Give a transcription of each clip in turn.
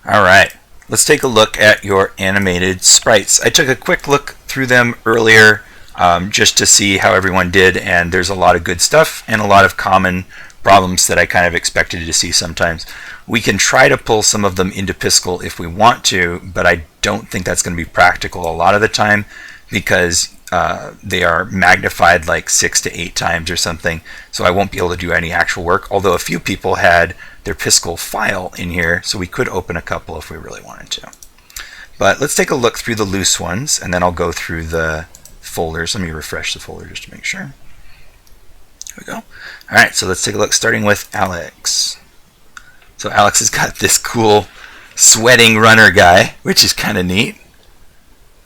All right, let's take a look at your animated sprites. I took a quick look through them earlier just to see how everyone did, and there's a lot of good stuff and a lot of common problems that I kind of expected to see sometimes. We can try to pull some of them into Piskel if we want to, but I don't think that's going to be practical a lot of the time because they are magnified like 6 to 8 times or something, so I won't be able to do any actual work, although a few people had their Piskel file in here, so we could open a couple if we really wanted to. But let's take a look through the loose ones, and then I'll go through the folders. Let me refresh the folder just to make sure. There we go. Alright, so let's take a look, starting with Alex. So Alex has got this cool sweating runner guy, which is kind of neat.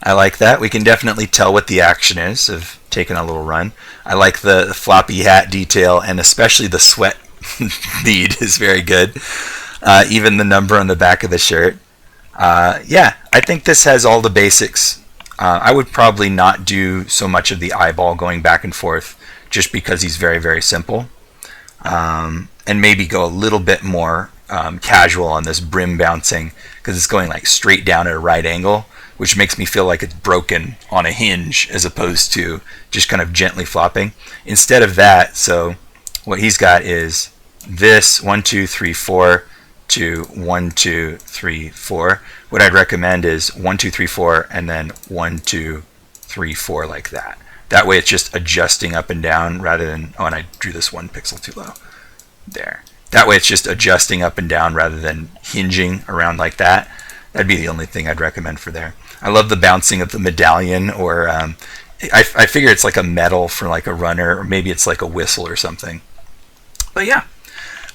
I like that. We can definitely tell what the action is of taking a little run. I like the floppy hat detail, and especially the sweat bead is very good. Even the number on the back of the shirt. Yeah, I think this has all the basics. I would probably not do so much of the eyeball going back and forth just because he's very, very simple. And maybe go a little bit more casual on this brim bouncing because it's going like straight down at a right angle, which makes me feel like it's broken on a hinge as opposed to just kind of gently flopping. Instead of that, so what he's got is this 1, 2, 3, 4 to 1, 2, 3, 4. What I'd recommend is 1, 2, 3, 4 and then 1, 2, 3, 4 like that. That way it's just adjusting up and down rather than, oh, and I drew this 1 pixel too low. There. That way it's just adjusting up and down rather than hinging around like that. That'd be the only thing I'd recommend for there. I love the bouncing of the medallion, or I figure it's like a medal for like a runner, or maybe it's like a whistle or something. But yeah,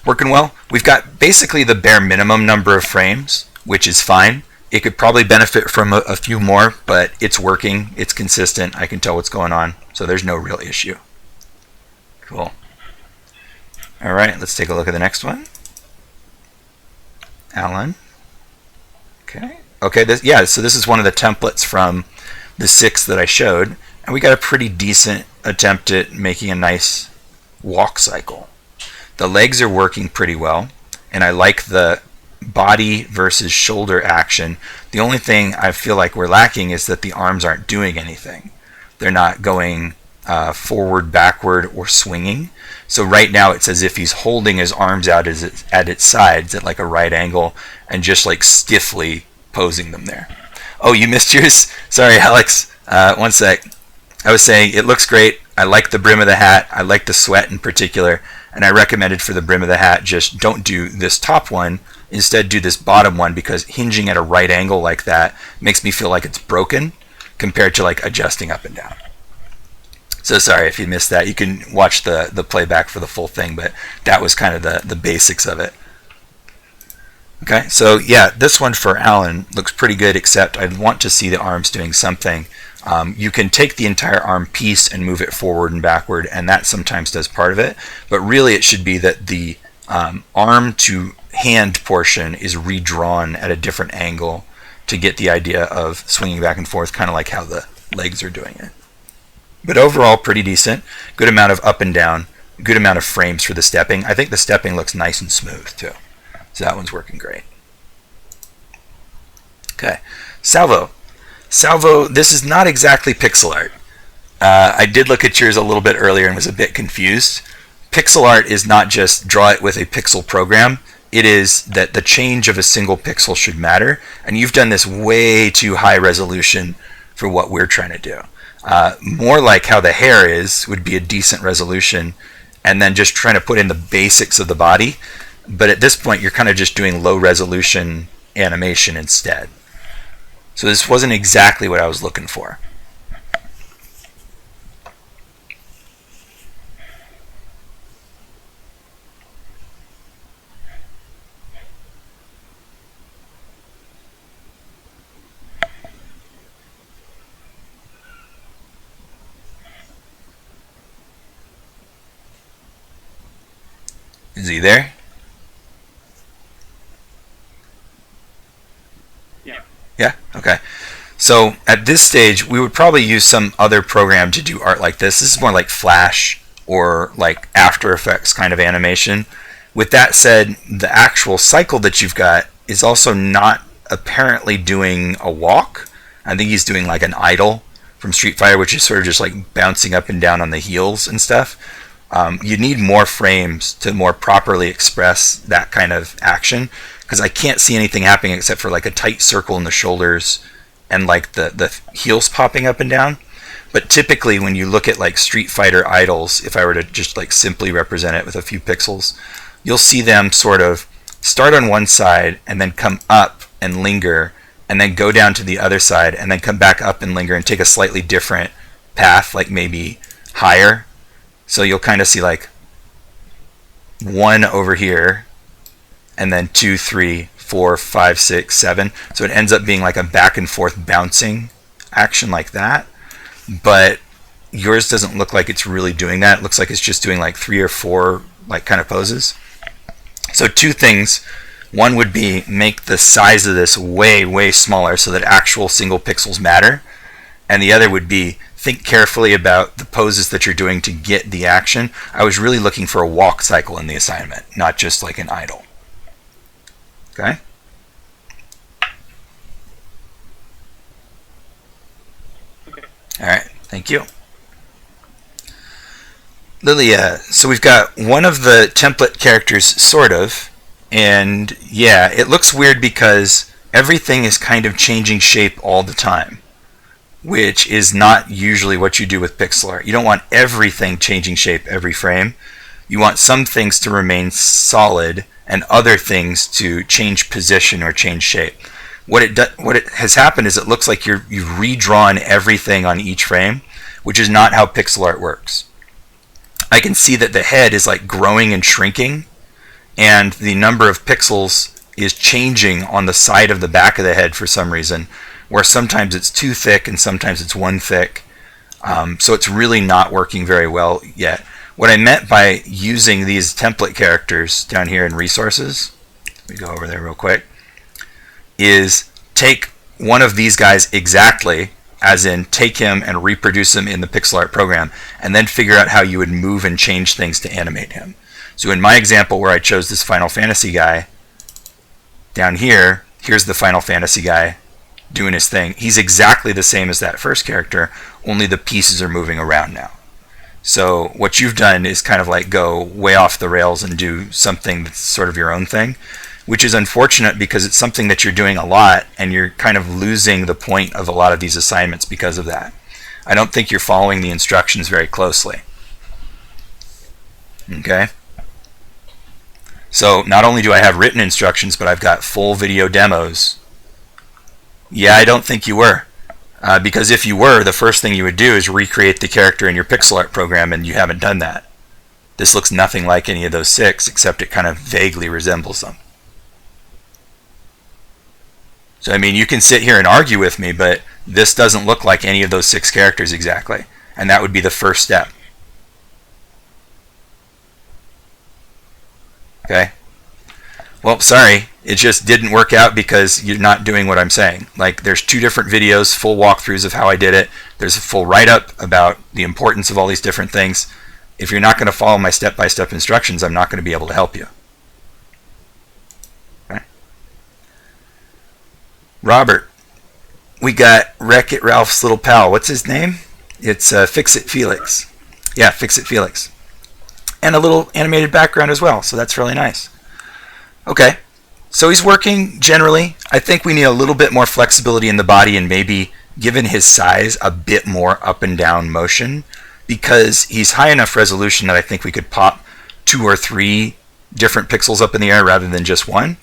working well. We've got basically the bare minimum number of frames, which is fine. It could probably benefit from a few more, but it's working, it's consistent, I can tell what's going on, so there's no real issue. Cool. Alright, let's take a look at the next one. Alan. Okay. Okay, so this is one of the templates from the 6 that I showed, and we got a pretty decent attempt at making a nice walk cycle. The legs are working pretty well, and I like the body versus shoulder action. The only thing I feel like we're lacking is that the arms aren't doing anything. They're not going forward, backward, or swinging. So right now it's as if he's holding his arms out at its sides at like a right angle and just like stiffly posing them there. Oh, you missed yours? Sorry, Alex. One sec. I was saying it looks great. I like the brim of the hat. I like the sweat in particular. And I recommended for the brim of the hat, just don't do this top one. Instead, do this bottom one, because hinging at a right angle like that makes me feel like it's broken compared to like adjusting up and down. So sorry if you missed that. You can watch the playback for the full thing, but that was kind of the basics of it. Okay, so yeah, this one for Alan looks pretty good, except I'd want to see the arms doing something. You can take the entire arm piece and move it forward and backward, and that sometimes does part of it, but really it should be that the arm to hand portion is redrawn at a different angle to get the idea of swinging back and forth, kind of like how the legs are doing it. But overall, pretty decent. Good amount of up and down, good amount of frames for the stepping. I think the stepping looks nice and smooth too. So that one's working great. Okay, Salvo. Salvo, this is not exactly pixel art. I did look at yours a little bit earlier and was a bit confused. Pixel art is not just draw it with a pixel program. It is that the change of a single pixel should matter, and you've done this way too high resolution for what we're trying to do. More like how the hair is would be a decent resolution, and then just trying to put in the basics of the body. But at this point, you're kind of just doing low resolution animation instead. So this wasn't exactly what I was looking for. Is he there? Yeah? Okay. So at this stage, we would probably use some other program to do art like this. This is more like Flash or like After Effects kind of animation. With that said, the actual cycle that you've got is also not apparently doing a walk. I think he's doing like an idle from Street Fighter, which is sort of just like bouncing up and down on the heels and stuff. You need more frames to more properly express that kind of action, because I can't see anything happening except for like a tight circle in the shoulders and like the heels popping up and down. But typically when you look at like Street Fighter idols, if I were to just like simply represent it with a few pixels, you'll see them sort of start on one side and then come up and linger, and then go down to the other side and then come back up and linger and take a slightly different path, like maybe higher. So you'll kind of see like 1 over here, and then 2, 3, 4, 5, 6, 7. So it ends up being like a back and forth bouncing action like that. But yours doesn't look like it's really doing that. It looks like it's just doing like 3 or 4 like kind of poses. So 2 things. One would be make the size of this way, way smaller so that actual single pixels matter. And the other would be think carefully about the poses that you're doing to get the action. I was really looking for a walk cycle in the assignment, not just like an idle. Okay? All right, thank you. Lilia, so we've got one of the template characters, sort of, and yeah, it looks weird because everything is kind of changing shape all the time, which is not usually what you do with pixel art. You don't want everything changing shape every frame. You want some things to remain solid and other things to change position or change shape. What it has happened is it looks like you've redrawn everything on each frame, which is not how pixel art works. I can see that the head is like growing and shrinking, and the number of pixels is changing on the side of the back of the head for some reason, where sometimes it's 2 thick and sometimes it's 1 thick. So it's really not working very well yet. What I meant by using these template characters down here in resources, let me go over there real quick, is take one of these guys exactly, as in take him and reproduce him in the pixel art program, and then figure out how you would move and change things to animate him. So in my example where I chose this Final Fantasy guy, down here, here's the Final Fantasy guy doing his thing. He's exactly the same as that first character, only the pieces are moving around now. So what you've done is kind of like go way off the rails and do something that's sort of your own thing, which is unfortunate because it's something that you're doing a lot and you're kind of losing the point of a lot of these assignments because of that. I don't think you're following the instructions very closely. Okay? So not only do I have written instructions, but I've got full video demos. Yeah, I don't think you were. Because if you were, the first thing you would do is recreate the character in your pixel art program, and you haven't done that. This looks nothing like any of those 6, except it kind of vaguely resembles them. So, I mean, you can sit here and argue with me, but this doesn't look like any of those 6 characters exactly. And that would be the first step. Okay? Well, sorry, it just didn't work out because you're not doing what I'm saying. Like, there's 2 different videos, full walkthroughs of how I did it. There's a full write-up about the importance of all these different things. If you're not going to follow my step-by-step instructions, I'm not going to be able to help you. Okay? Robert, we got Wreck-It Ralph's little pal. What's his name? It's Fix-It Felix. Yeah, Fix-It Felix. And a little animated background as well, so that's really nice. Okay, so he's working generally. I think we need a little bit more flexibility in the body and maybe, given his size, a bit more up and down motion, because he's high enough resolution that I think we could pop 2 or 3 different pixels up in the air rather than just 1.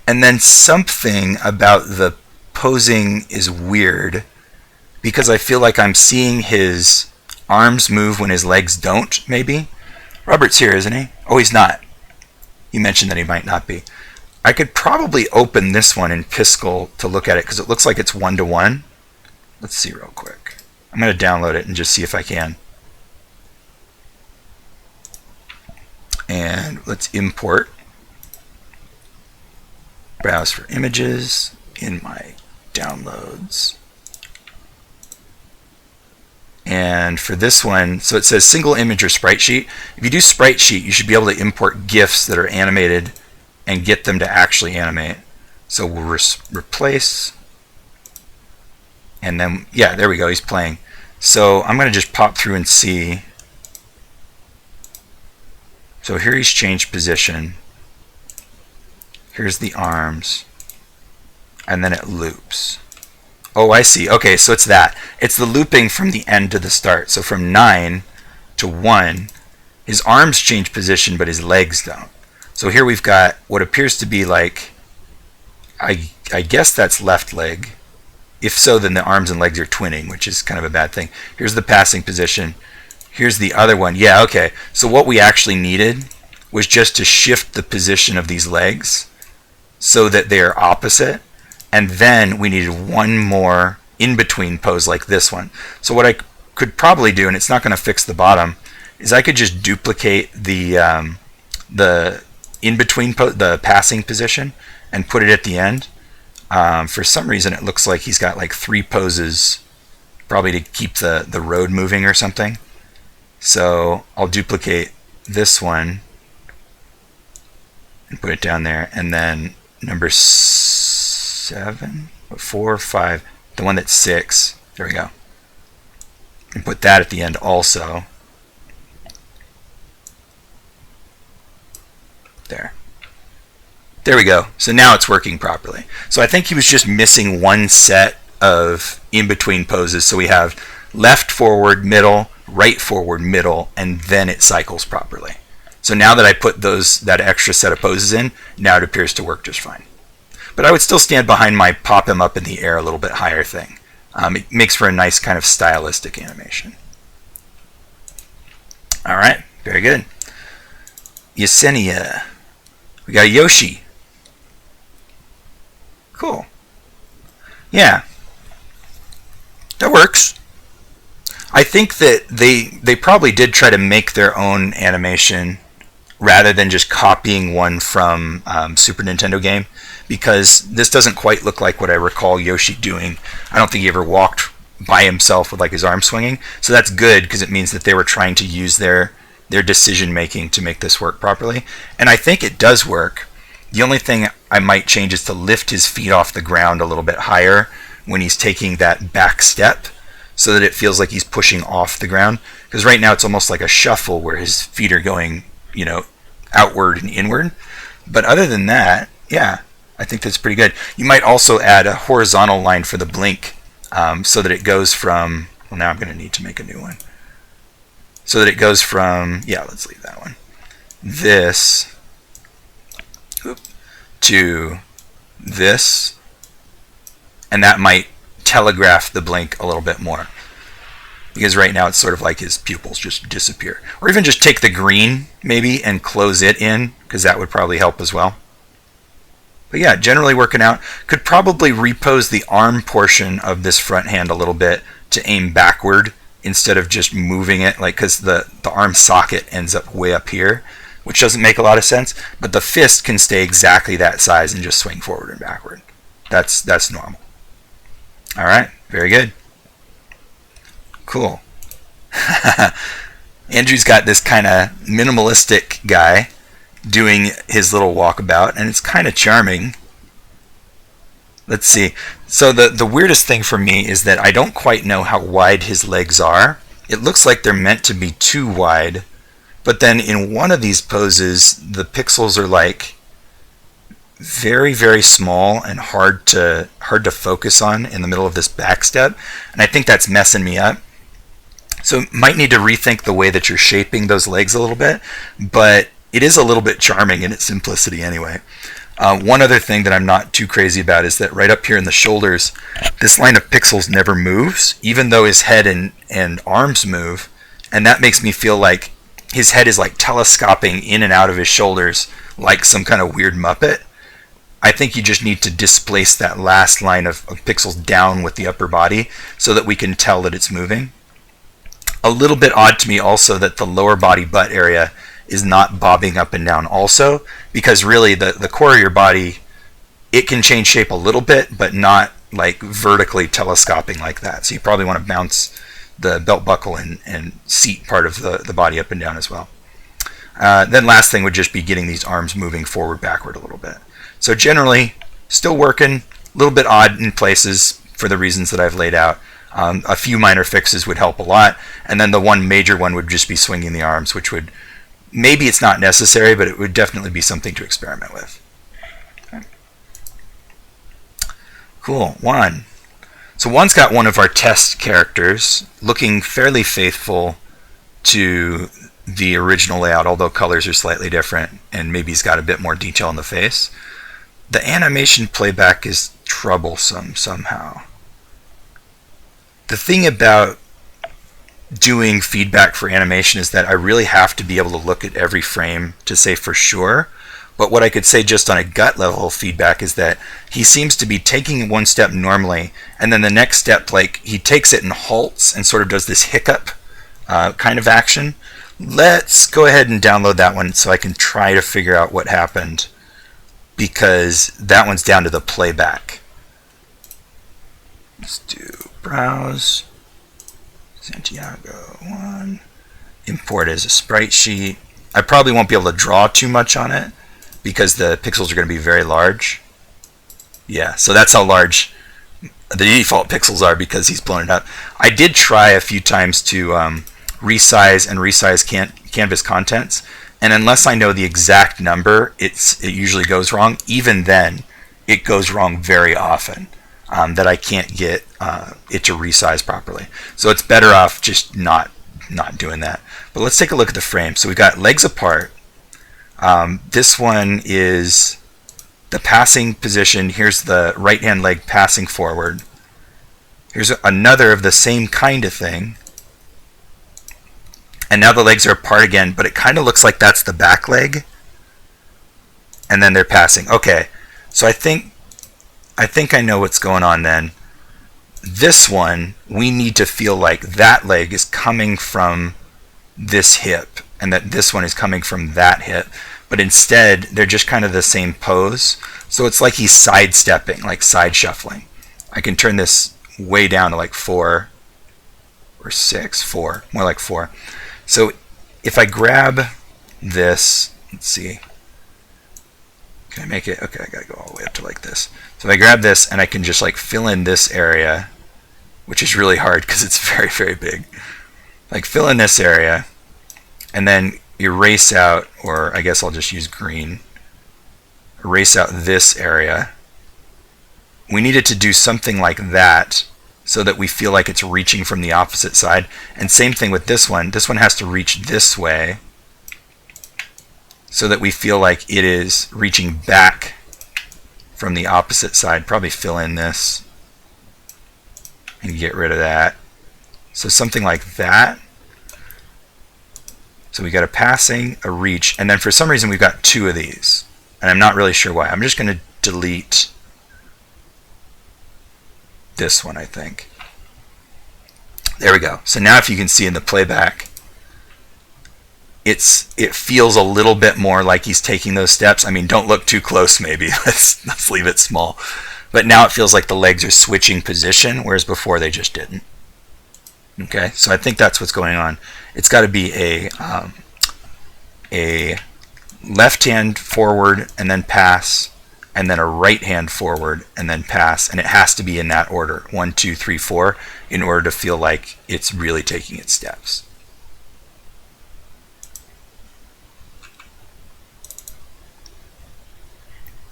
And then something about the posing is weird, because I feel like I'm seeing his arms move when his legs don't, maybe. Robert's here, isn't he? Oh, he's not. You mentioned that he might not be. I could probably open this one in Piskel to look at it because it looks like it's 1-to-1. Let's see real quick. I'm going to download it and just see if I can. And let's import. Browse for images in my downloads. And for this one, so it says single image or sprite sheet. If you do sprite sheet, you should be able to import GIFs that are animated and get them to actually animate. So we'll replace, and then, yeah, there we go, he's playing. So I'm going to just pop through and see. So here he's changed position. Here's the arms. And then it loops. Oh, I see. Okay, so it's that. It's the looping from the end to the start. So from 9 to 1, his arms change position, but his legs don't. So here we've got what appears to be like, I guess that's left leg. If so, then the arms and legs are twinning, which is kind of a bad thing. Here's the passing position. Here's the other one. Yeah, okay. So what we actually needed was just to shift the position of these legs so that they are opposite. And then we needed one more in-between pose like this one. So what I could probably do, and it's not going to fix the bottom, is I could just duplicate the in-between the passing position and put it at the end. For some reason it looks like he's got like 3 poses, probably to keep the road moving or something. So I'll duplicate this one and put it down there, and then number 7, 4, 5, the one that's 6, there we go, and put that at the end also. There we go. So now it's working properly. So I think he was just missing one set of in-between poses. So we have left forward, middle, right forward, middle, and then it cycles properly. So now that I put that extra set of poses in, now it appears to work just fine. But I would still stand behind my pop him up in the air a little bit higher thing. It makes for a nice kind of stylistic animation. All right, very good. Yesenia. We got Yoshi. Cool. Yeah. That works. I think that they probably did try to make their own animation rather than just copying one from Super Nintendo game, because this doesn't quite look like what I recall Yoshi doing. I don't think he ever walked by himself with like his arm swinging. So that's good, because it means that they were trying to use their decision making to make this work properly. And I think it does work. The only thing I might change is to lift his feet off the ground a little bit higher when he's taking that back step, so that it feels like he's pushing off the ground. Because right now it's almost like a shuffle where his feet are going, outward and inward. But other than that, yeah, I think that's pretty good. You might also add a horizontal line for the blink, so that it goes from, well, now I'm going to need to make a new one. So that it goes from, yeah, let's leave that one, this to this, and that might telegraph the blink a little bit more, because right now it's sort of like his pupils just disappear. Or even just take the green maybe and close it in, because that would probably help as well. But yeah, generally working out. Could probably repose the arm portion of this front hand a little bit to aim backward instead of just moving it, like, because the arm socket ends up way up here, which doesn't make a lot of sense. But the fist can stay exactly that size and just swing forward and backward. That's normal. All right, very good. Cool. Andrew's got this kind of minimalistic guy doing his little walkabout, and it's kind of charming. Let's see. So the weirdest thing for me is that I don't quite know how wide his legs are. It looks like they're meant to be too wide, but then in one of these poses, the pixels are like very, very small and hard to focus on in the middle of this back step, and I think that's messing me up. So might need to rethink the way that you're shaping those legs a little bit, but it is a little bit charming in its simplicity anyway. One other thing that I'm not too crazy about is that right up here in the shoulders, this line of pixels never moves, even though his head and arms move, and that makes me feel like his head is like telescoping in and out of his shoulders like some kind of weird Muppet. I think you just need to displace that last line of pixels down with the upper body so that we can tell that it's moving. A little bit odd to me also that the lower body butt area is not bobbing up and down also, because really the core of your body, it can change shape a little bit, but not like vertically telescoping like that. So you probably want to bounce the belt buckle and seat part of the body up and down as well. Then last thing would just be getting these arms moving forward, backward a little bit. So generally, Still working, a little bit odd in places for the reasons that I've laid out. A few minor fixes would help a lot, and then the one major one would just be swinging the arms, which would, maybe it's not necessary, but it would definitely be something to experiment with. Okay. Cool, Juan. So Juan's got one of our test characters, looking fairly faithful to the original layout, although colors are slightly different, and maybe he's got a bit more detail in the face. The animation playback is troublesome somehow. The thing about doing feedback for animation is that I really have to be able to look at every frame to say for sure. But what I could say just on a gut level feedback is that he seems to be taking one step normally, and then the next step, like, he takes it and halts and sort of does this hiccup kind of action. Let's go ahead and download that one so I can try to figure out what happened, because that one's down to the playback. Let's do browse, Santiago 1, import as a sprite sheet. I probably won't be able to draw too much on it because the pixels are going to be very large. Yeah, so that's how large the default pixels are because he's blown it up. I did try a few times to resize and resize canvas contents, and unless I know the exact number, it usually goes wrong. Even then, it goes wrong very often, that I can't get it to resize properly. So it's better off just not doing that. But let's take a look at the frame. So we've got legs apart. This one is the passing position. Here's the right hand leg passing forward. Here's another of the same kind of thing. And now the legs are apart again, but it kind of looks like that's the back leg. And then they're passing. Okay, so I think I know what's going on then. This one, we need to feel like that leg is coming from this hip, and that this one is coming from that hip. But instead, they're just kind of the same pose. So it's like he's sidestepping, like side shuffling. I can turn this way down to like 4 or 6, 4, more like 4. So if I grab this, let's see, can I make it? Okay, I gotta go all the way up to like this. So if I grab this and I can just like fill in this area, which is really hard because it's very, very big. Like fill in this area and then erase out, or I guess I'll just use green, erase out this area. We needed to do something like that so that we feel like it's reaching from the opposite side. And same thing with this one. This one has to reach this way so that we feel like it is reaching back from the opposite side. Probably fill in this and get rid of that. So something like that. So we got a passing, a reach, and then for some reason we've got 2 of these. And I'm not really sure why. I'm just going to delete this one, I think. There we go. So now if you can see in the playback, it feels a little bit more like he's taking those steps. I mean, don't look too close maybe. Let's leave it small. But now it feels like the legs are switching position, whereas before they just didn't. Okay, so I think that's what's going on. It's got to be a left hand forward and then pass, and then a right hand forward and then pass, and it has to be in that order, 1, 2, 3, 4, in order to feel like it's really taking its steps.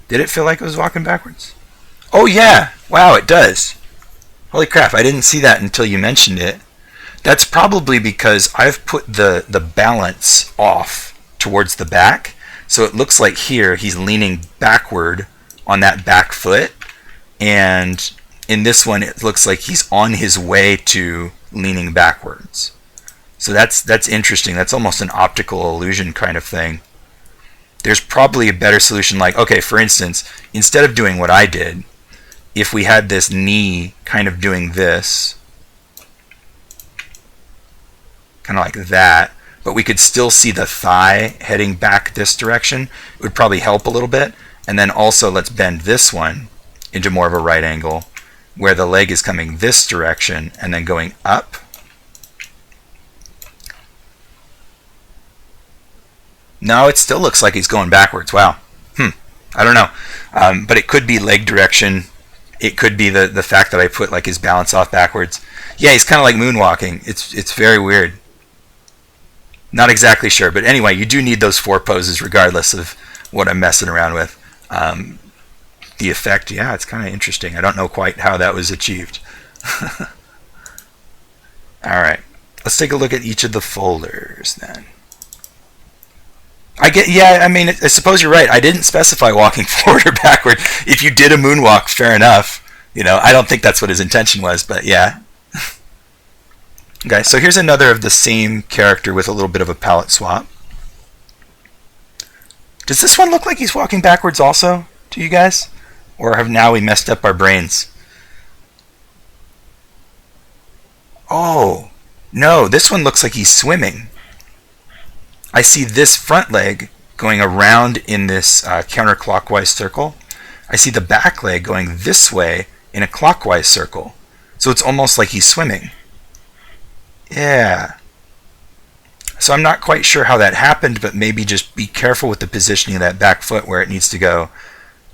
Did it feel like it was walking backwards? Oh yeah! Wow, it does. Holy crap, I didn't see that until you mentioned it. That's probably because I've put the balance off towards the back, so it looks like here he's leaning backward on that back foot, and in this one it looks like he's on his way to leaning backwards. So that's interesting. That's almost an optical illusion kind of thing. There's probably a better solution, like, okay, for instance, instead of doing what I did, if we had this knee kind of doing this, kind of like that, but we could still see the thigh heading back this direction, it would probably help a little bit. And then also let's bend this one into more of a right angle where the leg is coming this direction and then going up. No, it still looks like he's going backwards. Wow. I don't know. But it could be leg direction. It could be the fact that I put like his balance off backwards. Yeah, he's kind of like moonwalking. It's very weird. Not exactly sure, but anyway, you do need those 4 poses regardless of what I'm messing around with. The effect, yeah, it's kind of interesting. I don't know quite how that was achieved. Alright, let's take a look at each of the folders then. I mean, I suppose you're right. I didn't specify walking forward or backward. If you did a moonwalk, fair enough. I don't think that's what his intention was, but yeah. Okay, so here's another of the same character with a little bit of a palette swap. Does this one look like he's walking backwards also to you guys? Or have now we messed up our brains? Oh, no, this one looks like he's swimming. I see this front leg going around in this counterclockwise circle. I see the back leg going this way in a clockwise circle. So it's almost like he's swimming. Yeah. So I'm not quite sure how that happened, but maybe just be careful with the positioning of that back foot where it needs to go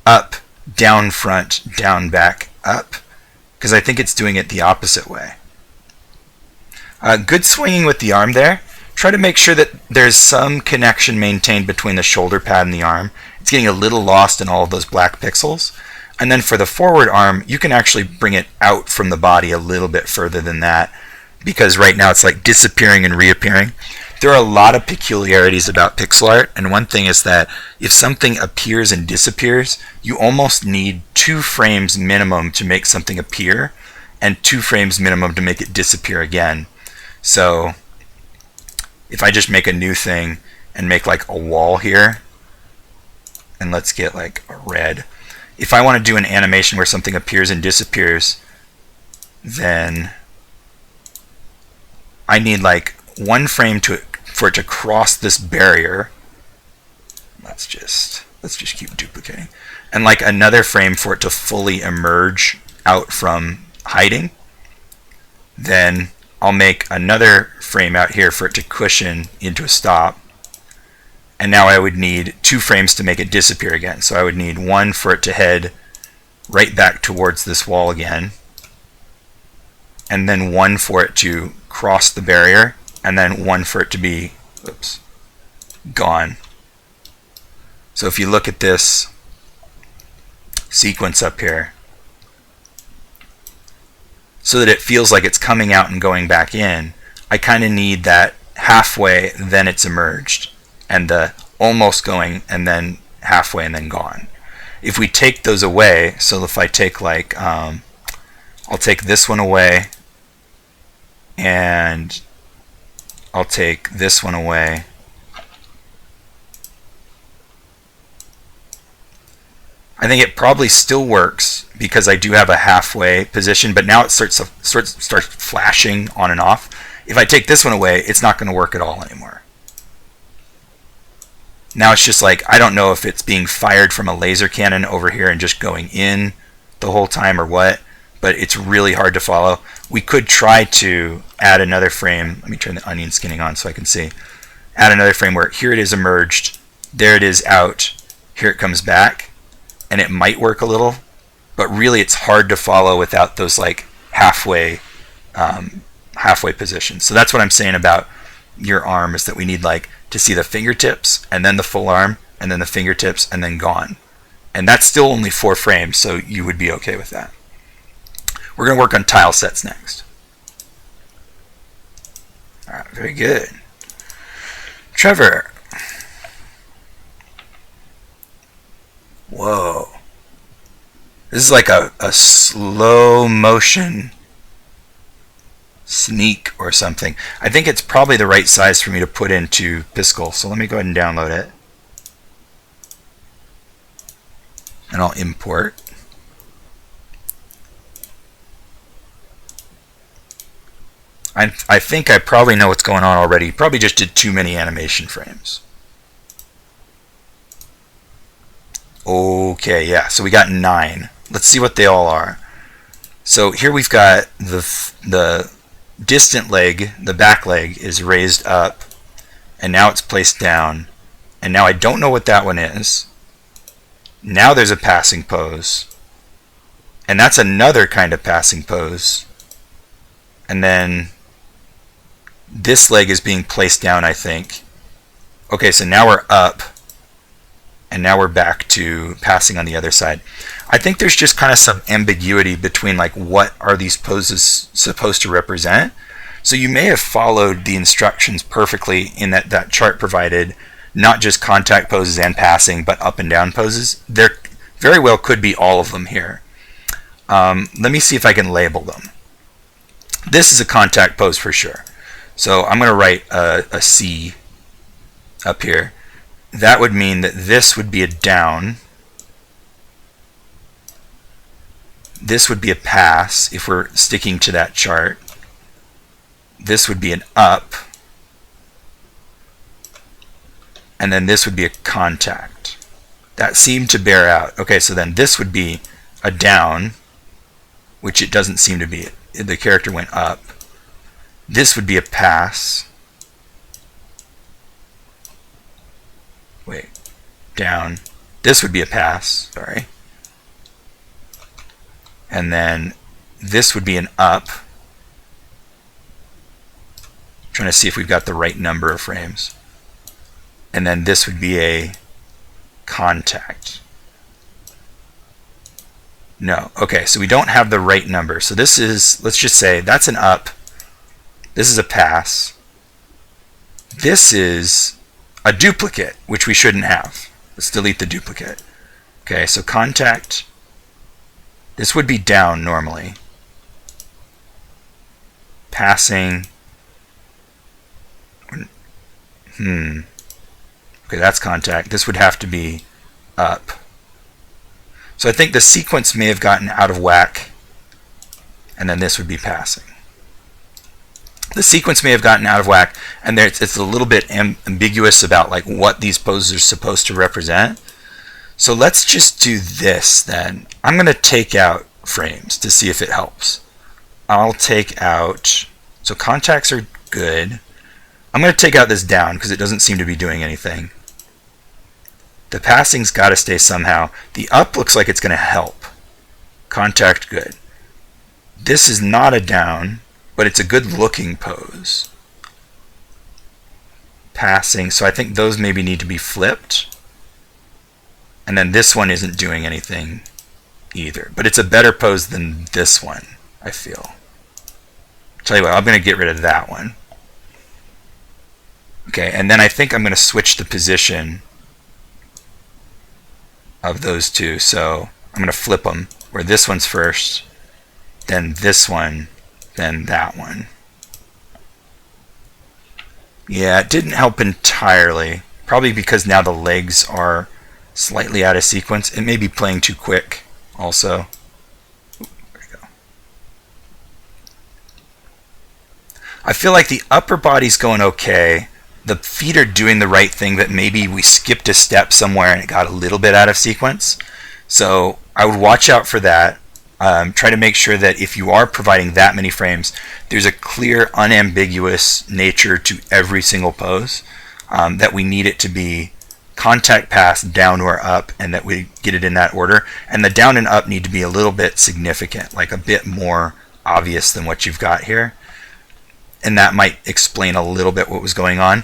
up, down front, down back, up. Because I think it's doing it the opposite way. Good swinging with the arm there. Try to make sure that there's some connection maintained between the shoulder pad and the arm. It's getting a little lost in all of those black pixels. And then for the forward arm, you can actually bring it out from the body a little bit further than that, because right now it's like disappearing and reappearing. There are a lot of peculiarities about pixel art, and one thing is that if something appears and disappears, you almost need 2 frames minimum to make something appear, and 2 frames minimum to make it disappear again. So if I just make a new thing and make like a wall here, and let's get like a red. If I want to do an animation where something appears and disappears, then I need like 1 frame for it to cross this barrier. Let's just keep duplicating. And like another frame for it to fully emerge out from hiding. Then I'll make another frame out here for it to cushion into a stop. And now I would need 2 frames to make it disappear again. So I would need 1 for it to head right back towards this wall again. And then 1 for it to cross the barrier. And then 1 for it to be, oops, gone. So if you look at this sequence up here, so that it feels like it's coming out and going back in, I kind of need that halfway, then it's emerged, and the almost going, and then halfway, and then gone. If we take those away, so if I take like, I'll take this one away, and I'll take this one away, I think it probably still works because I do have a halfway position, but now it starts flashing on and off. If I take this one away, it's not going to work at all anymore. Now it's just like, I don't know if it's being fired from a laser cannon over here and just going in the whole time or what, but it's really hard to follow. We could try to add another frame. Let me turn the onion skinning on so I can see. Add another frame where here it is emerged, there it is out, here it comes back. And it might work a little, but really it's hard to follow without those like halfway positions. So that's what I'm saying about your arm, is that we need like to see the fingertips and then the full arm and then the fingertips and then gone. And that's still only 4 frames, so you would be okay with that. We're going to work on tile sets next. All right, very good. Trevor. Whoa. This is like a slow motion sneak or something. I think it's probably the right size for me to put into Piskel. So let me go ahead and download it. And I'll import. I think I probably know what's going on already. Probably just did too many animation frames. Okay, yeah, so we got 9. Let's see what they all are. So here we've got the distant leg, the back leg is raised up, and now it's placed down. And now I don't know what that one is. Now there's a passing pose. And that's another kind of passing pose. And then this leg is being placed down, I think. Okay, so now we're up. And now we're back to passing on the other side. I think there's just kind of some ambiguity between like what are these poses supposed to represent. So you may have followed the instructions perfectly in that chart provided, not just contact poses and passing, but up and down poses. There very well could be all of them here. Let me see if I can label them. This is a contact pose for sure. So I'm going to write a C up here. That would mean that this would be a down. This would be a pass if we're sticking to that chart. This would be an up. And then this would be a contact. That seemed to bear out. Okay, so then this would be a down, which it doesn't seem to be. The character went up. This would be a pass. Wait, down. This would be a pass, sorry. And then this would be an up. I'm trying to see if we've got the right number of frames. And then this would be a contact. No, okay, so we don't have the right number. So this is, let's just say, that's an up. This is a pass. This is a duplicate, which we shouldn't have. Let's delete the duplicate. Okay, so contact. This would be down normally. Passing. Okay, that's contact. This would have to be up. So I think the sequence may have gotten out of whack, and then this would be passing. The sequence may have gotten out of whack, and it's a little bit ambiguous about like what these poses are supposed to represent. So let's just do this then. I'm going to take out frames to see if it helps. I'll take out, so contacts are good. I'm going to take out this down because it doesn't seem to be doing anything. The passing's got to stay somehow. The up looks like it's going to help. Contact good. This is not a down, but it's a good looking pose. Passing, so I think those maybe need to be flipped. And then this one isn't doing anything either. But it's a better pose than this one, I feel. Tell you what, I'm going to get rid of that one. Okay, and then I think I'm going to switch the position of those two. So I'm going to flip them, where this one's first, then this one, then that one. Yeah, it didn't help entirely. Probably because now the legs are slightly out of sequence. It may be playing too quick also. There we go. I feel like the upper body's going okay. The feet are doing the right thing, but maybe we skipped a step somewhere and it got a little bit out of sequence. So I would watch out for that. Try to make sure that if you are providing that many frames, there's a clear, unambiguous nature to every single pose, that we need it to be contact pass down or up, and that we get it in that order. And the down and up need to be a little bit significant, like a bit more obvious than what you've got here. And that might explain a little bit what was going on.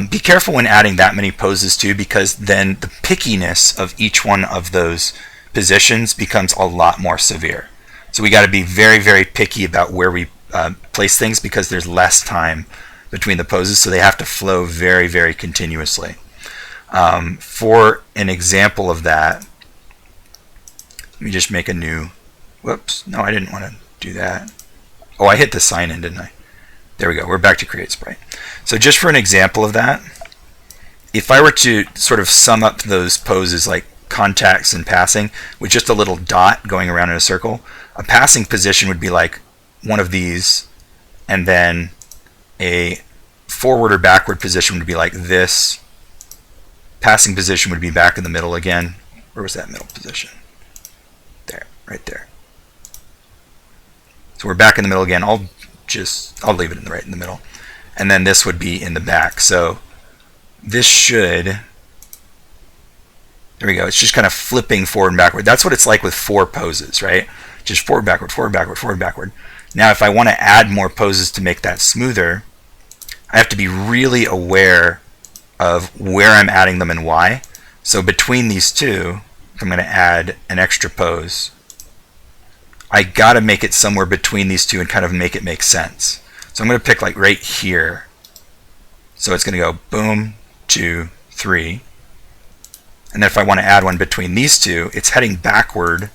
Be careful when adding that many poses too, because then the pickiness of each one of those positions becomes a lot more severe. So we got to be very, very picky about where we place things, because there's less time between the poses, so they have to flow very, very continuously. For an example of that, let me just make a new, whoops, no, I didn't want to do that. Oh, I hit the sign in, didn't I? There we go, we're back to create sprite. So just for an example of that, if I were to sort of sum up those poses like contacts and passing with just a little dot going around in a circle, a passing position would be like one of these, and then a forward or backward position would be like this. Passing position would be back in the middle again. Where was that middle position? There, right there. So we're back in the middle again. I'll leave it right in the middle. And then this would be in the back. So this should, there There we go. It's just kind of flipping forward and backward. That's what it's like with 4 poses, right? Just forward, backward, forward, backward, forward, backward. Now, if I want to add more poses to make that smoother, I have to be really aware of where I'm adding them and why. So between these two, if I'm going to add an extra pose, I got to make it somewhere between these two and kind of make it make sense. So I'm going to pick like right here. So it's going to go boom, 2, 3. And then if I want to add one between these two, it's heading backward.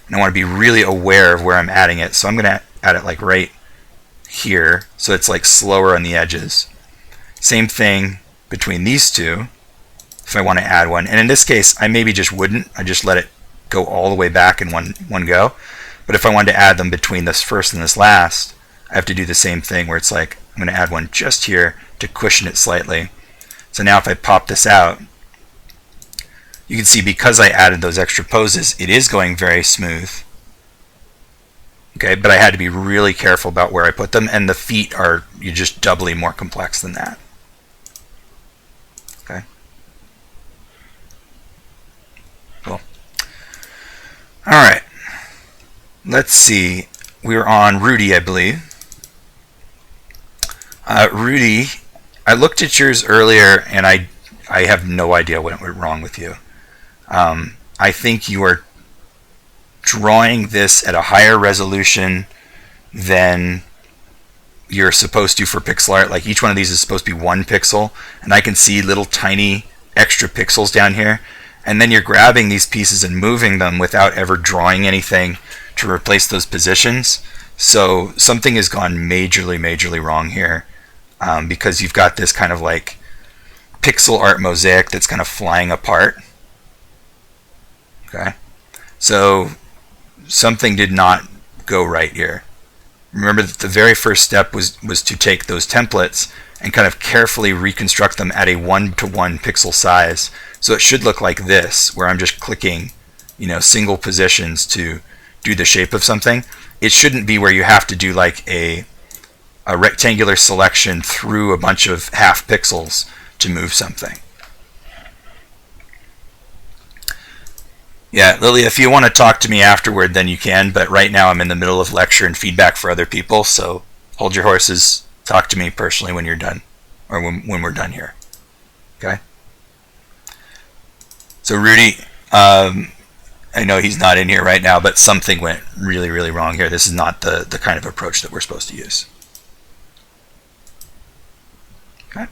And I want to be really aware of where I'm adding it. So I'm going to add it like right here. So it's like slower on the edges. Same thing between these two if I want to add one. And in this case, I maybe just wouldn't. I just let it go all the way back in one go. But if I wanted to add them between this first and this last, I have to do the same thing where it's like I'm going to add one just here to cushion it slightly. So now if I pop this out, you can see because I added those extra poses, it is going very smooth. Okay, but I had to be really careful about where I put them, and the feet are just doubly more complex than that. Okay. Cool. All right. Let's see. We're on Rudy, I believe. Rudy, I looked at yours earlier, and I have no idea what went wrong with you. I think you are drawing this at a higher resolution than you're supposed to for pixel art. Like each one of these is supposed to be 1 pixel, and I can see little tiny extra pixels down here. And then you're grabbing these pieces and moving them without ever drawing anything to replace those positions. So something has gone majorly wrong here, because you've got this kind of like pixel art mosaic that's kind of flying apart. Okay, so something did not go right here. Remember that the very first step was to take those templates and kind of carefully reconstruct them at a 1-to-1 pixel size. So it should look like this, where I'm just clicking, single positions to do the shape of something. It shouldn't be where you have to do like a rectangular selection through a bunch of half pixels to move something. Yeah, Lily, if you want to talk to me afterward, then you can, but right now I'm in the middle of lecture and feedback for other people, so hold your horses. Talk to me personally when you're done, or when we're done here. Okay? So Rudy, I know he's not in here right now, but something went really wrong here. This is not the kind of approach that we're supposed to use. Okay.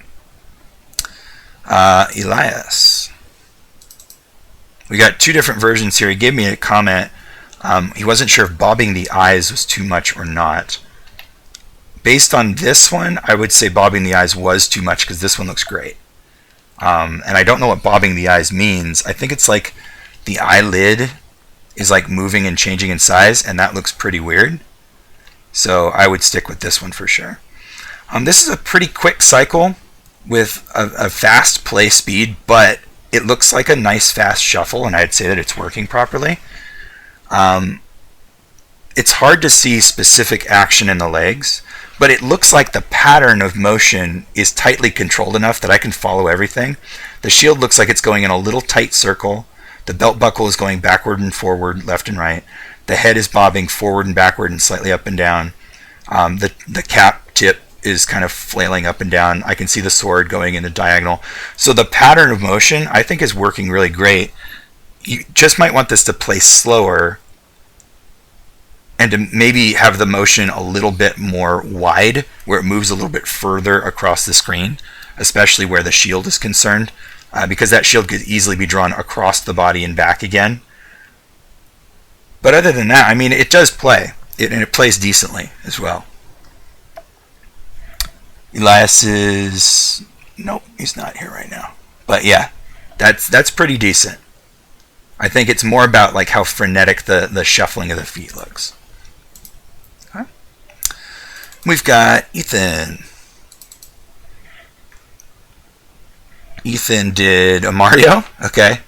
Elias. We got 2 different versions here. He gave me a comment. He wasn't sure if bobbing the eyes was too much or not. Based on this one, I would say bobbing the eyes was too much because this one looks great. And I don't know what bobbing the eyes means. I think it's like the eyelid is like moving and changing in size, and that looks pretty weird. So I would stick with this one for sure. This is a pretty quick cycle with a fast play speed, but it looks like a nice fast shuffle, and I'd say that it's working properly. It's hard to see specific action in the legs, but it looks like the pattern of motion is tightly controlled enough that I can follow everything. The shield looks like it's going in a little tight circle. The belt buckle is going backward and forward, left and right. The head is bobbing forward and backward and slightly up and down. The cap tip is kind of flailing up and down. I can see the sword going in the diagonal. So the pattern of motion, I think, is working really great. You just might want this to play slower and to maybe have the motion a little bit more wide, where it moves a little bit further across the screen, especially where the shield is concerned, because that shield could easily be drawn across the body and back again. But other than that, I mean, it does play, and it plays decently as well. Elias is... Nope, he's not here right now. But yeah, that's pretty decent. I think it's more about like how frenetic the shuffling of the feet looks. Okay. We've got Ethan. Ethan did a Mario. Okay.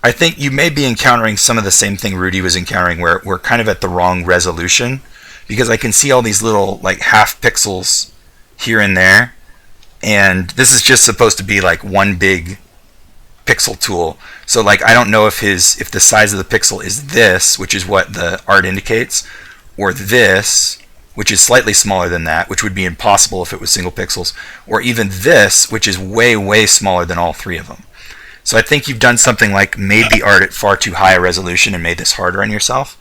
I think you may be encountering some of the same thing Rudy was encountering, where we're kind of at the wrong resolution, because I can see all these little like half pixels here and there, and this is just supposed to be like one big pixel tool. So like I don't know if the size of the pixel is this, which is what the art indicates, or this, which is slightly smaller than that, which would be impossible if it was single pixels, or even this, which is way, way smaller than all three of them. So I think you've done something like made the art at far too high a resolution and made this harder on yourself.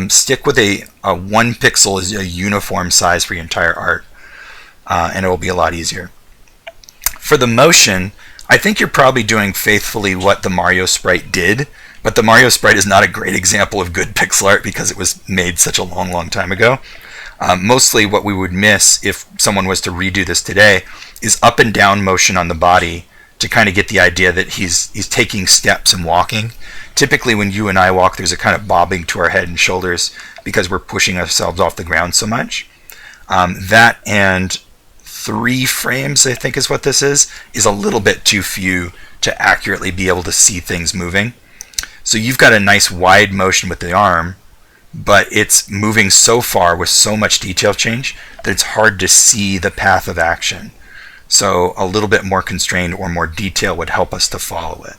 Stick with a 1 pixel is a uniform size for your entire art, and it will be a lot easier. For the motion, I think you're probably doing faithfully what the Mario sprite did, but the Mario sprite is not a great example of good pixel art because it was made such a long, long time ago. Mostly what we would miss if someone was to redo this today is up and down motion on the body to kind of get the idea that he's taking steps and walking. Typically when you and I walk, there's a kind of bobbing to our head and shoulders because we're pushing ourselves off the ground so much. That and 3 frames, I think is what this is a little bit too few to accurately be able to see things moving. So you've got a nice wide motion with the arm, but it's moving so far with so much detail change that it's hard to see the path of action. So a little bit more constrained or more detail would help us to follow it.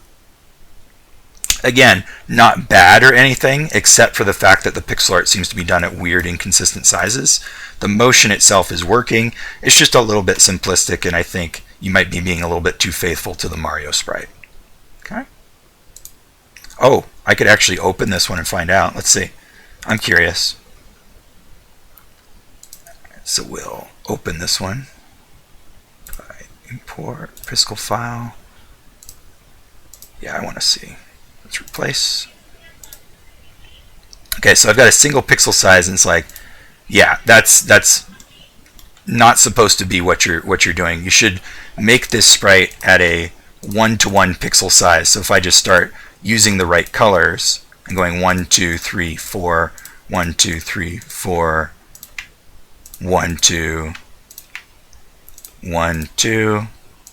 Again, not bad or anything, except for the fact that the pixel art seems to be done at weird, inconsistent sizes. The motion itself is working. It's just a little bit simplistic, and I think you might be being a little bit too faithful to the Mario sprite. Okay. Oh, I could actually open this one and find out. Let's see. I'm curious. So we'll open this one. Import physical file. Yeah, I want to see. Let's replace. Okay, so I've got a single pixel size, and it's like, yeah, that's not supposed to be what you're doing. You should make this sprite at a 1-to-1 pixel size. So if I just start using the right colors and going 1, 2, 3, 4, 1, 2, 3, 4, 1, 2, 1, 2,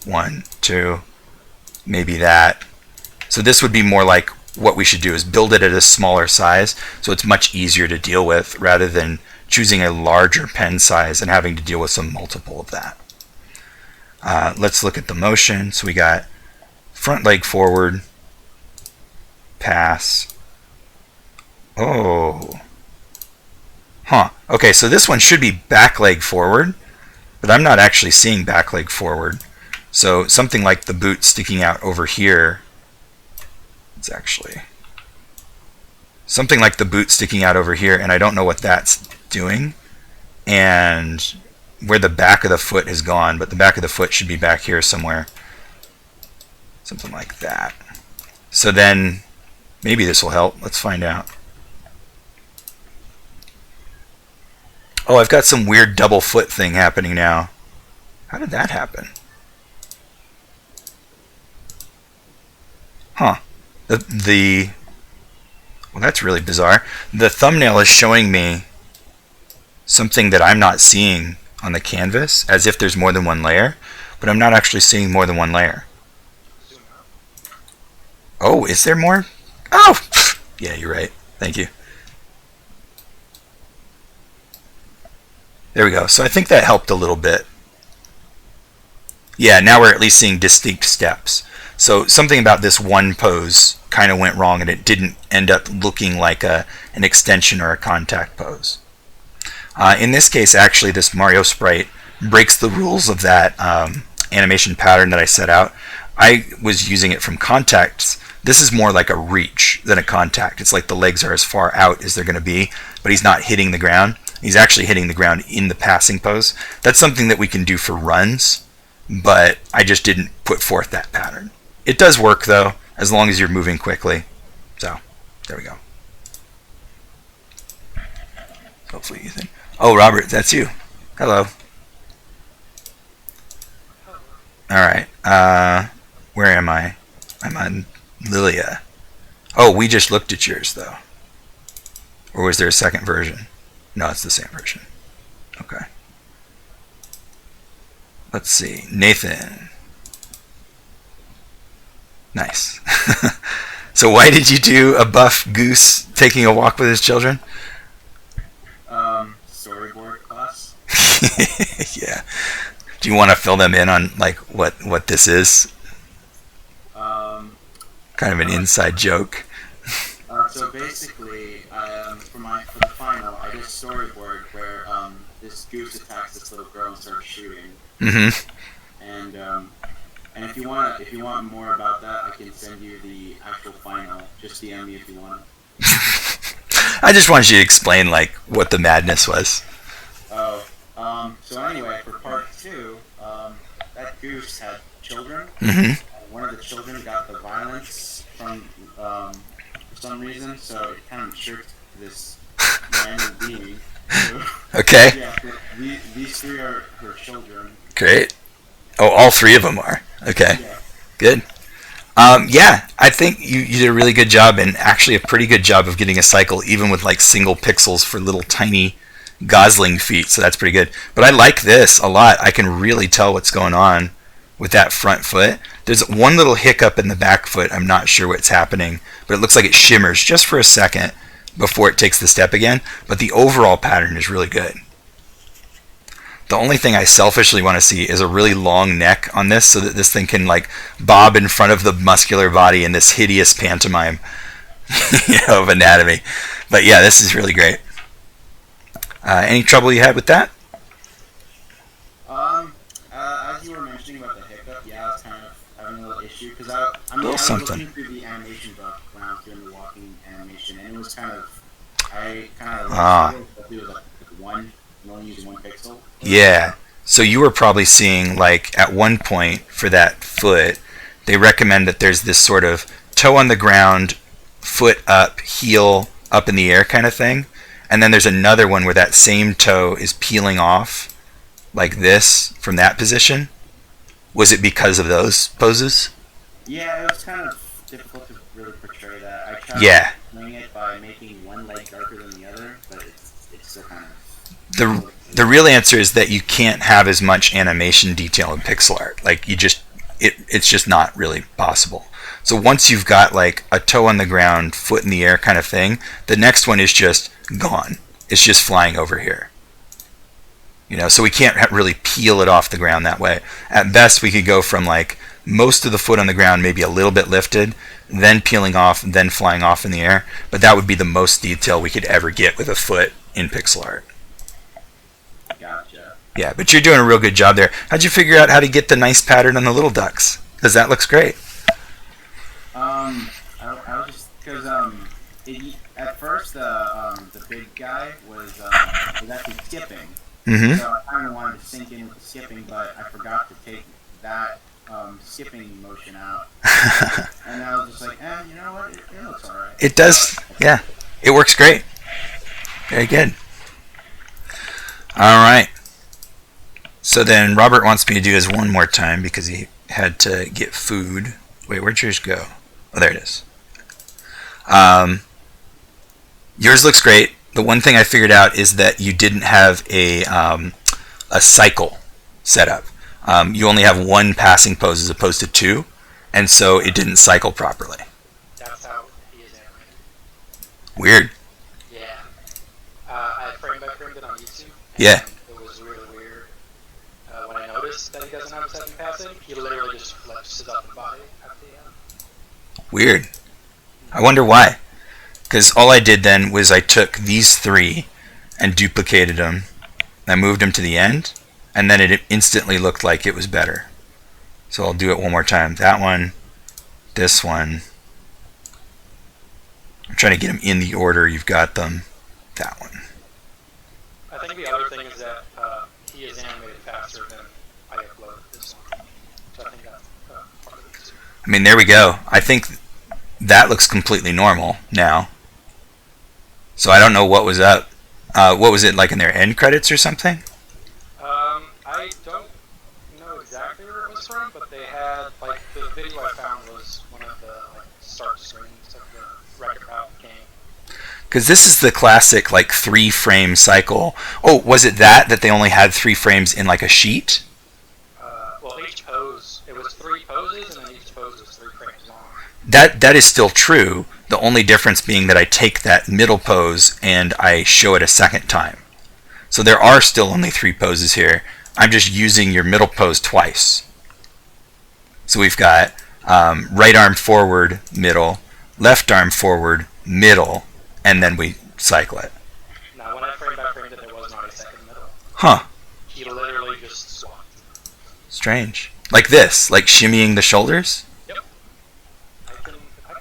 1, 2, maybe that. So this would be more like what we should do is build it at a smaller size so it's much easier to deal with rather than choosing a larger pen size and having to deal with some multiple of that. Let's look at the motion. So we got front leg forward, pass. Oh. Huh. Okay, so this one should be back leg forward, but I'm not actually seeing back leg forward. So something like the boot sticking out over here. It's actually something like the boot sticking out over here, and I don't know what that's doing. And where the back of the foot is gone, but the back of the foot should be back here somewhere. Something like that. So then maybe this will help. Let's find out. Oh, I've got some weird double foot thing happening now. How did that happen? Huh. Well, that's really bizarre. The thumbnail is showing me something that I'm not seeing on the canvas, as if there's more than one layer, but I'm not actually seeing more than one layer. Oh, is there more? Oh! Yeah, you're right. Thank you. There we go. So I think that helped a little bit. Yeah, now we're at least seeing distinct steps. So something about this one pose kind of went wrong, and it didn't end up looking like an extension or a contact pose. In this case, actually, this Mario sprite breaks the rules of that animation pattern that I set out. I was using it from contacts. This is more like a reach than a contact. It's like the legs are as far out as they're going to be, but he's not hitting the ground. He's actually hitting the ground in the passing pose. That's something that we can do for runs, but I just didn't put forth that pattern. It does work, though, as long as you're moving quickly. So, there we go. Hopefully, Ethan. Oh, Robert, that's you. Hello. Alright, where am I? I'm on Lilia. Oh, we just looked at yours, though. Or was there a second version? No, it's the same version. Okay. Let's see. Nathan. Nice. So why did you do a buff goose taking a walk with his children? Storyboard class. Yeah. Do you want to fill them in on like what this is? Kind of an inside joke. So basically, for the final, I did a storyboard where this goose attacks this little girl and starts shooting. Mm-hmm. And if you want more about that, I can send you the actual final. Just DM me if you want. I just wanted you to explain like what the madness was. Oh, so anyway, for part 2, that goose had children. Mm-hmm. One of the children got the violence from for some reason, so it kind of tricked this random being. So, Okay. yeah, these 3 are her children. Great. Oh, all 3 of them are. Okay. Yeah. Good. Yeah, I think you did a really good job, and actually a pretty good job of getting a cycle, even with like single pixels for little tiny gosling feet. So that's pretty good. But I like this a lot. I can really tell what's going on with that front foot. There's one little hiccup in the back foot. I'm not sure what's happening, but it looks like it shimmers just for a second before it takes the step again. But the overall pattern is really good. The only thing I selfishly want to see is a really long neck on this so that this thing can like bob in front of the muscular body in this hideous pantomime of anatomy. But yeah, this is really great. Any trouble you had with that? As you were mentioning about the hiccup, yeah, I was kind of having a little issue because I was looking through the animation book when I was doing the walking animation, and it was kind of it was like one, and only using 1 pixel. Yeah. So you were probably seeing like at one point for that foot, they recommend that there's this sort of toe on the ground, foot up, heel up in the air kind of thing. And then there's another one where that same toe is peeling off like this from that position. Was it because of those poses? Yeah, it was kind of difficult to really portray that. I tried to explain it by making one leg darker than the other, but it's still kind of... The real answer is that you can't have as much animation detail in pixel art. Like it's just not really possible. So once you've got like a toe on the ground, foot in the air kind of thing, the next one is just gone. It's just flying over here. So we can't really peel it off the ground that way. At best, we could go from like most of the foot on the ground, maybe a little bit lifted, then peeling off, then flying off in the air. But that would be the most detail we could ever get with a foot in pixel art. Gotcha. Yeah, but you're doing a real good job there. How'd you figure out how to get the nice pattern on the little ducks? Because that looks great. I was just because at first the big guy was actually skipping. Mm-hmm. So I kind of wanted to sink in with the skipping, but I forgot to take that skipping motion out. And I was just like, you know what? It looks alright. It does. Yeah, it works great. Very good. All right. So then Robert wants me to do this one more time because he had to get food. Wait, where'd yours go? Oh, there it is. Yours looks great. The one thing I figured out is that you didn't have a cycle set up. You only have 1 passing pose as opposed to 2, and so it didn't cycle properly. That's how he is animated. Weird. Yeah. I frame by framed it on YouTube. Yeah. It was really weird. When I noticed that he doesn't have a second passing, he literally just flips his upper body at the end. Weird. I wonder why. Because all I did then was I took these 3 and duplicated them. I moved them to the end, and then it instantly looked like it was better. So I'll do it one more time. That one, this one. I'm trying to get them in the order you've got them. That one. I think the other thing is that he is animated faster than I uploaded this one. So I think that's part of it too. I mean, there we go. I think that looks completely normal now. So I don't know what was up. What was it like in their end credits or something? I don't know exactly where it was from, but they had like the video I found was one of the start screens of the Wreck-It Ralph game. Because this is the classic 3-frame cycle. Oh, was it that they only had 3 frames in like a sheet? Well, each pose, it was 3 poses, and then each pose was 3 frames long. That is still true. The only difference being that I take that middle pose and I show it a second time. So there are still only 3 poses here. I'm just using your middle pose twice. So we've got right arm forward, middle, left arm forward, middle, and then we cycle it. Now, when I frame by framed it, there was not a second middle. Huh. He literally just swapped. Strange. Like this, like shimmying the shoulders? Yep. I can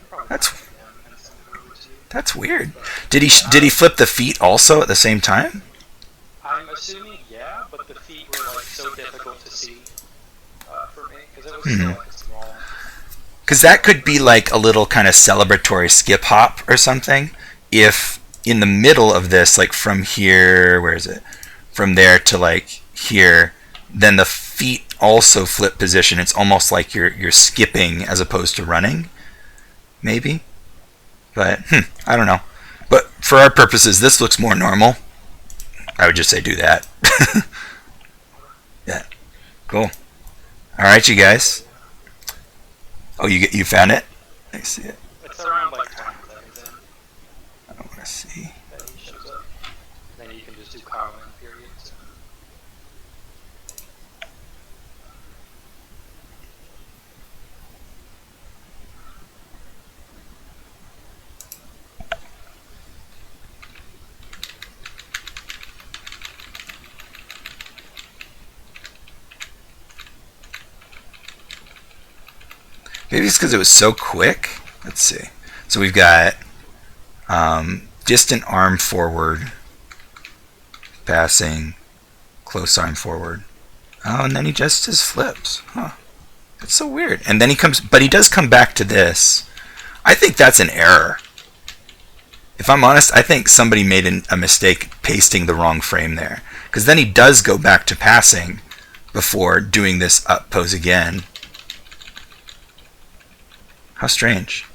probably That's find it and send it over to you. that's weird. Did he flip the feet also at the same time? I'm assuming, yeah, but the feet were like so difficult to see for me because it was still like a small. Because that could be like a little kind of celebratory skip hop or something. If in the middle of this, like from here, where is it? From there to like here, then the feet also flip position. It's almost like you're skipping as opposed to running, maybe. But I don't know. But for our purposes, this looks more normal. I would just say do that. Yeah, cool. All right, you guys. Oh, you found it? I see it. It's around like 10 seconds in I don't want to see. that he shows up. Then you can just do column periods. Maybe it's because it was so quick. Let's see. So we've got distant arm forward, passing, close arm forward. Oh, and then he just flips. Huh. That's so weird. And then he comes, but he does come back to this. I think that's an error. If I'm honest, I think somebody made a mistake pasting the wrong frame there. Because then he does go back to passing before doing this up pose again. How strange.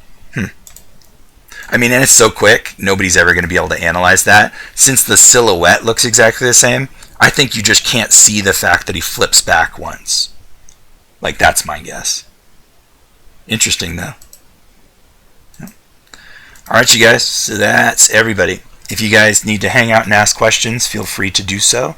I mean, and it's so quick, nobody's ever going to be able to analyze that. Since the silhouette looks exactly the same, I think you just can't see the fact that he flips back once. Like, that's my guess. Interesting, though. Yeah. All right, you guys, so that's everybody. If you guys need to hang out and ask questions, feel free to do so.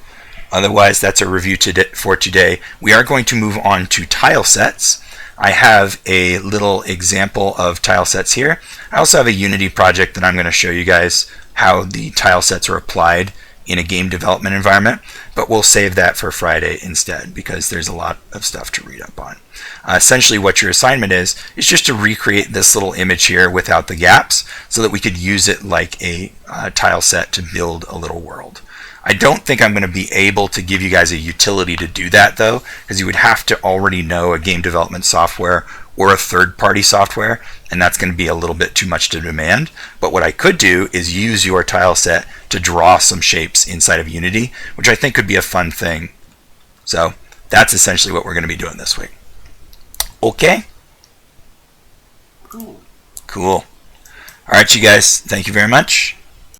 Otherwise, that's a review for today. We are going to move on to tile sets. I have a little example of tile sets here. I also have a Unity project that I'm going to show you guys how the tile sets are applied in a game development environment, but we'll save that for Friday instead because there's a lot of stuff to read up on. Essentially what your assignment is just to recreate this little image here without the gaps so that we could use it like a tile set to build a little world. I don't think I'm going to be able to give you guys a utility to do that though, because you would have to already know a game development software or a third-party software, and that's going to be a little bit too much to demand. But what I could do is use your tile set to draw some shapes inside of Unity, which I think could be a fun thing. So that's essentially what we're going to be doing this week. Okay? Cool. Cool. All right, you guys, thank you very much.